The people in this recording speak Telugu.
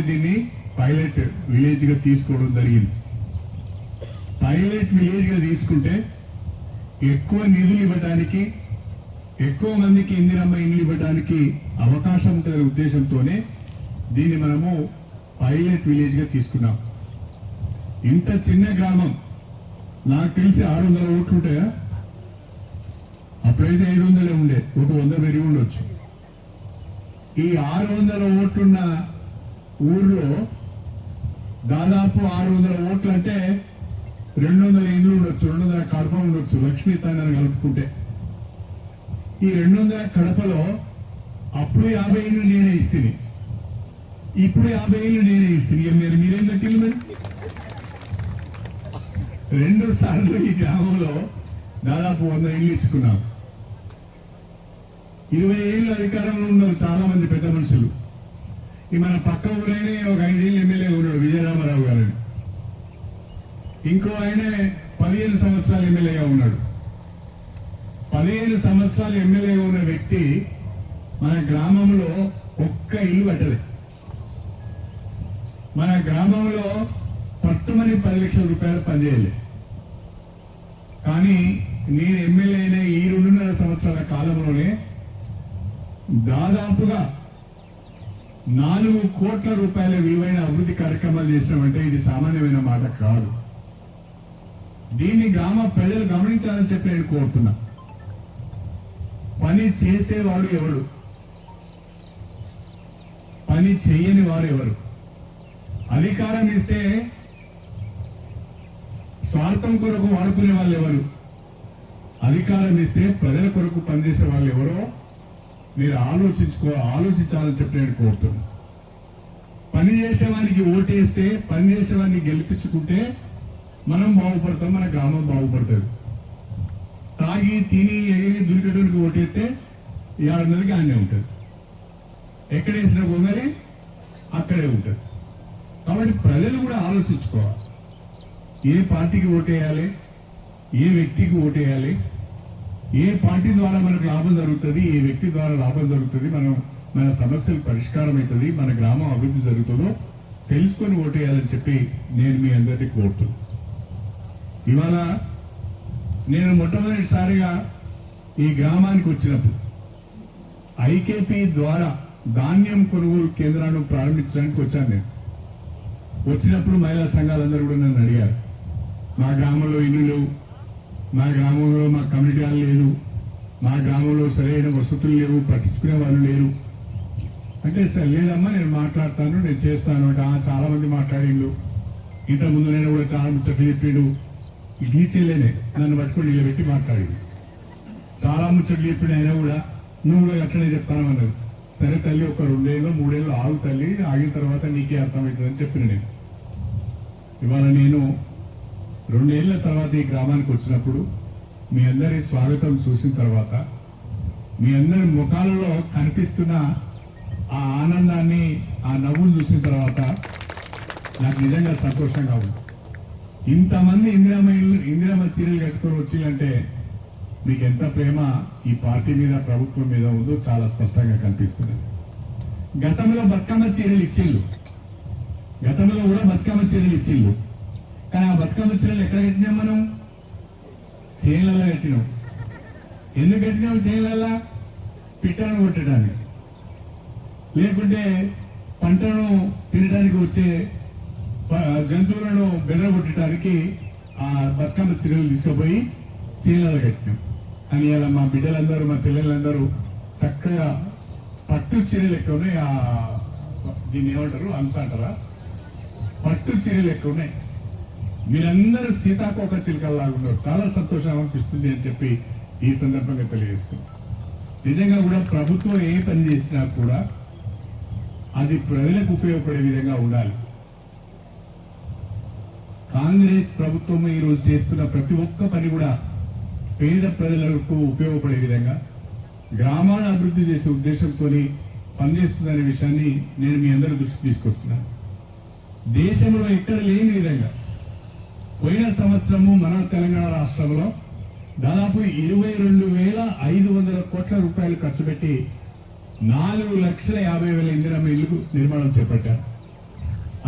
దీన్ని పైలట్ విలేజ్ గా తీసుకోవడం జరిగింది. పైలట్ విలేజ్ గా తీసుకుంటే ఎక్కువ నిధులు ఇవ్వడానికి, ఎక్కువ మందికి ఇందిరమ్మ ఇండ్లు ఇవ్వడానికి అవకాశం ఉంటుందనే ఉద్దేశంతోనే దీన్ని మనము పైలట్ విలేజ్ గా తీసుకున్నాం. ఇంత చిన్న గ్రామం, నాకు తెలిసి 600 ఓట్లు ఉంటాయా? అప్పుడైతే 500 ఉండే, ఒక 100 పెరిగి ఉండొచ్చు. ఈ 600 ఓట్లున్న ఊర్లో దాదాపు 600 ఓట్లు అంటే 200 ఇండ్లు ఉండొచ్చు, 200 కడప ఉండొచ్చు, లక్ష్మీ తాండని కలుపుకుంటే. ఈ 200 కడపలో అప్పుడు 50 ఇండ్లు నేనే ఇస్తుంది, ఇప్పుడు 50 ఇండ్లు నేనే ఇస్తుంది. మీరేం కట్టిల్లు? మరి 2 సార్లు ఈ గ్రామంలో దాదాపు 100 ఇండ్లు ఇచ్చుకున్నాం. 20 ఏళ్ళు అధికారంలో ఉన్నారు చాలా మంది పెద్ద మనుషులు. ఈ మన పక్క ఊరైనా ఒక 5 ఏళ్ళు ఎమ్మెల్యే ఉన్నాడు, విజయరామారావు గారని. ఇంకో ఆయన 15 సంవత్సరాలు ఎమ్మెల్యేగా ఉన్నాడు. 15 సంవత్సరాలు ఎమ్మెల్యేగా ఉన్న వ్యక్తి మన గ్రామంలో ఒక్క ఇల్లు కట్టలేదు. మన గ్రామంలో పట్టుమని 10 లక్షల రూపాయలు పనిచేయలే. కానీ నేను ఎమ్మెల్యే అయిన ఈ 2.5 సంవత్సరాల కాలంలోనే దాదాపుగా 4 కోట్ల రూపాయల విలువైన అభివృద్ధి కార్యక్రమాలు చేసినామంటే ఇది సామాన్యమైన మాట కాదు. దీన్ని గ్రామ ప్రజలు గమనించాలని చెప్పి నేను కోరుతున్నా. పని చేసేవాడు ఎవడు, పని చేయని వారు ఎవరు? అధికారం ఇస్తే స్వార్థం కొరకు వాడుకునే వాళ్ళు ఎవరు? అధికారం ఇస్తే ప్రజల కొరకు పనిచేసే వాళ్ళు ఎవరో మీరు ఆలోచించాలని చెప్పి నేను కోరుతున్నా. పని చేసేవానికి ఓటేస్తే, పని చేసేవాడిని గెలిపించుకుంటే మనం బాగుపడతాం, మన గ్రామం బాగుపడుతుంది. తాగి తిని ఎగిరి దురికడానికి ఓటేస్తే 7 నెలలకి అన్నే ఉంటుంది, ఎక్కడేసిన గొంగలి అక్కడే ఉంటుంది. కాబట్టి ప్రజలు కూడా ఆలోచించుకోవాలి, ఏ పార్టీకి ఓటేయాలి, ఏ వ్యక్తికి ఓటేయాలి, ఏ పార్టీ ద్వారా మనకు లాభం జరుగుతుంది, ఏ వ్యక్తి ద్వారా లాభం జరుగుతుంది, మన సమస్యలు పరిష్కారం అవుతుంది, మన గ్రామం అభివృద్ధి జరుగుతుందో తెలుసుకొని ఓటేయాలని చెప్పి నేను మీ అందరికీ కోరుతున్నాను. ఇవాళ నేను మొట్టమొదటిసారిగా ఈ గ్రామానికి వచ్చినప్పుడు ఐకేపీ ద్వారా ధాన్యం కొనుగోలు కేంద్రాన్ని ప్రారంభించడానికి వచ్చాను. నేను వచ్చినప్పుడు మహిళా సంఘాలందరూ కూడా నన్ను అడిగారు, మా గ్రామంలో ఇల్లు లేవు, మా గ్రామంలో మా కమ్యూనిటీ హాల్ లేదు, మా గ్రామంలో సరైన వసతులు లేవు, పట్టించుకునే వాళ్ళు లేరు అంటే, సరే లేదమ్మా నేను మాట్లాడతాను, నేను చేస్తాను అంటే చాలా మంది మాట్లాడిండు. ఇంతకుముందు నేను కూడా చాలా ముచ్చట్లు చెప్పిండు. గీచేలేనే నన్ను పట్టుకుని ఇలా పెట్టి మాట్లాడిండు, చాలా ముచ్చట్లు చెప్పిండు. అయినా కూడా నువ్వు కూడా అట్లనే చెప్తాను అన్నారు. సరే తల్లి, ఒక 2 ఏళ్ళు 3 ఏళ్ళు ఆగు తల్లి, ఆగిన తర్వాత నీకే అర్థమవుతుందని చెప్పిన నేను. ఇవాళ నేను 2 ఏళ్ల తర్వాత ఈ గ్రామానికి వచ్చినప్పుడు మీ అందరి స్వాగతం చూసిన తర్వాత, మీ అందరి ముఖాలలో కనిపిస్తున్న ఆ ఆనందాన్ని, ఆ నవ్వును చూసిన తర్వాత నాకు నిజంగా సంతోషంగా ఉంది. ఇంతమంది ఇందిరమ్మ చీరలు కట్టుకొని వచ్చిందంటే మీకు ఎంత ప్రేమ ఈ పార్టీ మీద, ప్రభుత్వం మీద ఉందో చాలా స్పష్టంగా కనిపిస్తుంది. గతంలో బతుకమ్మ చీరలు ఇచ్చిళ్ళు, గతంలో కూడా బతుకమ్మ చీరలు ఇచ్చిళ్ళు. కానీ ఆ బతుకమ్మ చీరలు ఎక్కడ కట్టినాం? మనం చేనులలో కట్టినాం. ఎందుకు కట్టినాం? చేనులలో పిట్టను కొట్టడానికి, లేకుంటే పంటను తినడానికి వచ్చే జంతువులను బెదరగొట్టడానికి ఆ బతుకమ్మ చీరలు తీసుకుపోయి చేనులలో కట్టినాం. అని ఇలా మా బిడ్డలందరూ, మా చెల్లెలందరూ చక్కగా పట్టు చీరలు ఎక్కువ ఉన్నాయి. దీన్ని ఏమంటారు, అంశ అంటారా? పట్టు చీరలు ఎక్కువ ఉన్నాయి. మీరందరూ సీతాకోక చిలుకల్లాగా ఉన్నారు. చాలా సంతోషం అనిపిస్తుంది అని చెప్పి ఈ సందర్భంగా తెలియజేస్తుంది. నిజంగా కూడా ప్రభుత్వం ఏ పని చేసినా కూడా అది ప్రజలకు ఉపయోగపడే విధంగా ఉండాలి. కాంగ్రెస్ ప్రభుత్వం ఈరోజు చేస్తున్న ప్రతి ఒక్క పని కూడా పేద ప్రజలకు ఉపయోగపడే విధంగా, గ్రామాల అభివృద్ధి చేసే ఉద్దేశంతో పనిచేస్తుందనే విషయాన్ని నేను మీ అందరి దృష్టికి తీసుకొస్తున్నాను. దేశంలో ఎక్కడ లేని విధంగా పోయిన సంవత్సరము మన తెలంగాణ రాష్ట్రంలో దాదాపు 22,500 కోట్ల రూపాయలు ఖర్చు పెట్టి 4,50,000 ఇందిరమ్మ ఇళ్లకు నిర్మాణం చేపట్టారు.